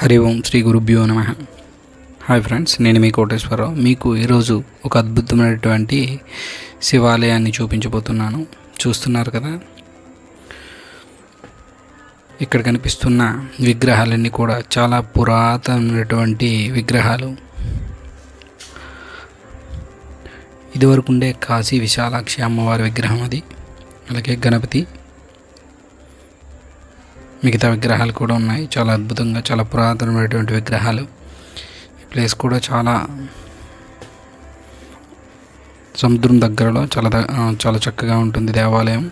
హరి ఓం శ్రీ గురుభ్యో నమః. Hi friends, నేను మీ కోటేశ్వరరావు. మీకు ఈరోజు ఒక అద్భుతమైనటువంటి శివాలయాన్ని చూపించబోతున్నాను. చూస్తున్నారు కదా, ఇక్కడ కనిపిస్తున్న విగ్రహాలన్నీ కూడా చాలా పురాతనమైనటువంటి విగ్రహాలు. ఇదివరకు ఉండే కాశీ విశాలాక్షి అమ్మవారి విగ్రహం అది. అలాగే గణపతి, మిగతా విగ్రహాలు కూడా ఉన్నాయి. చాలా అద్భుతంగా, చాలా పురాతనమైనటువంటి విగ్రహాలు. ఈ ప్లేస్ కూడా చాలా సముద్రం దగ్గరలో చాలా చక్కగా ఉంటుంది దేవాలయం.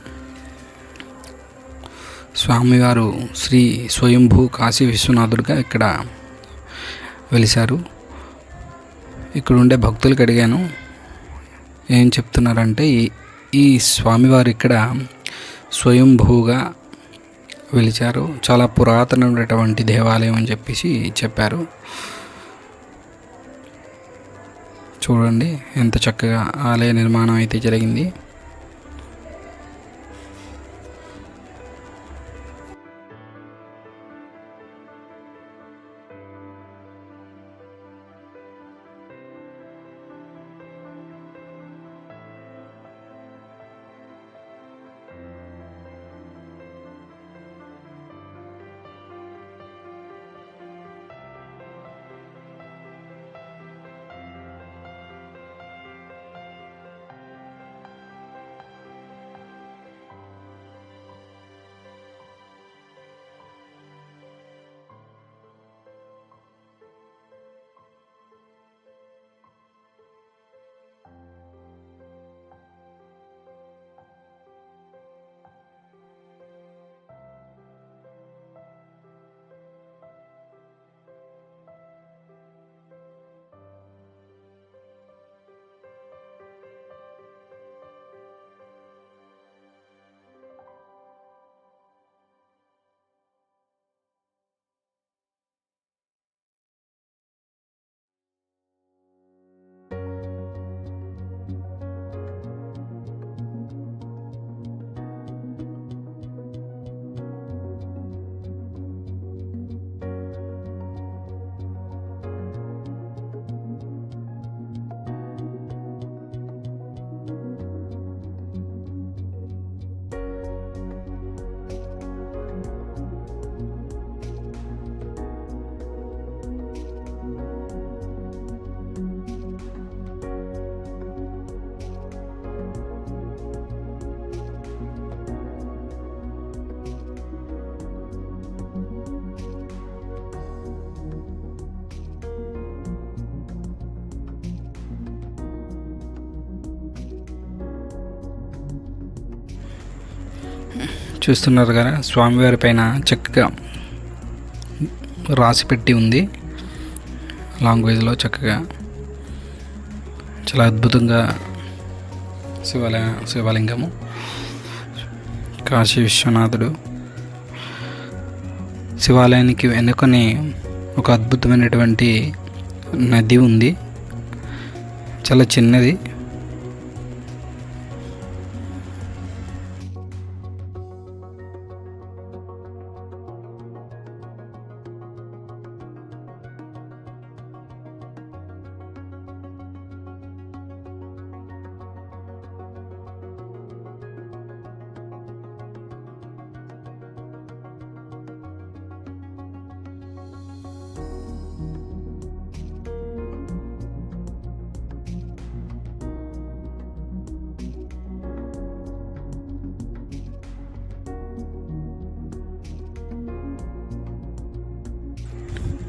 స్వామివారు శ్రీ స్వయంభూ కాశీ విశ్వనాథుడిగా ఇక్కడ వెలిశారు. ఇక్కడ ఉండే భక్తులకు అడిగాను, ఏం చెప్తున్నారంటే ఈ స్వామివారు ఇక్కడ స్వయంభూగా వెలిచారు, చాలా పురాతనమైనటువంటి దేవాలయం అని చెప్పేసి చెప్పారు. చూడండి ఎంత చక్కగా ఆలయ నిర్మాణం అయితే జరిగింది. చూస్తున్నారు కదా, స్వామివారి పైన చక్కగా రాసి పెట్టి ఉంది. లాంగ్వేజ్లో చక్కగా చాలా అద్భుతంగా శివలింగము, కాశీ విశ్వనాథుడు. శివాలయానికి వెనుకనే ఒక అద్భుతమైనటువంటి నది ఉంది, చాలా చిన్నది.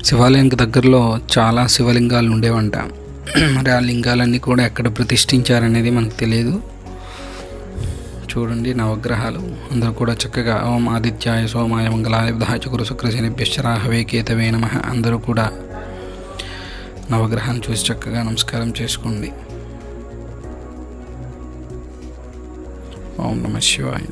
శివాలయానికి దగ్గరలో చాలా శివలింగాలు ఉండేవంట. మరి ఆ లింగాలన్నీ కూడా ఎక్కడ ప్రతిష్ఠించారనేది మనకు తెలియదు. చూడండి, నవగ్రహాలు అందరూ కూడా చక్కగా ఓం ఆదిత్యాయ సోమాయ మంగళాయ బుధాయ గురు శుక్ర శనిభ్యశ్చ రాహవే కేతవే నమః అందరూ కూడా నవగ్రహాన్ని చూసి చక్కగా నమస్కారం చేసుకోండి. ఓం నమః శివాయ.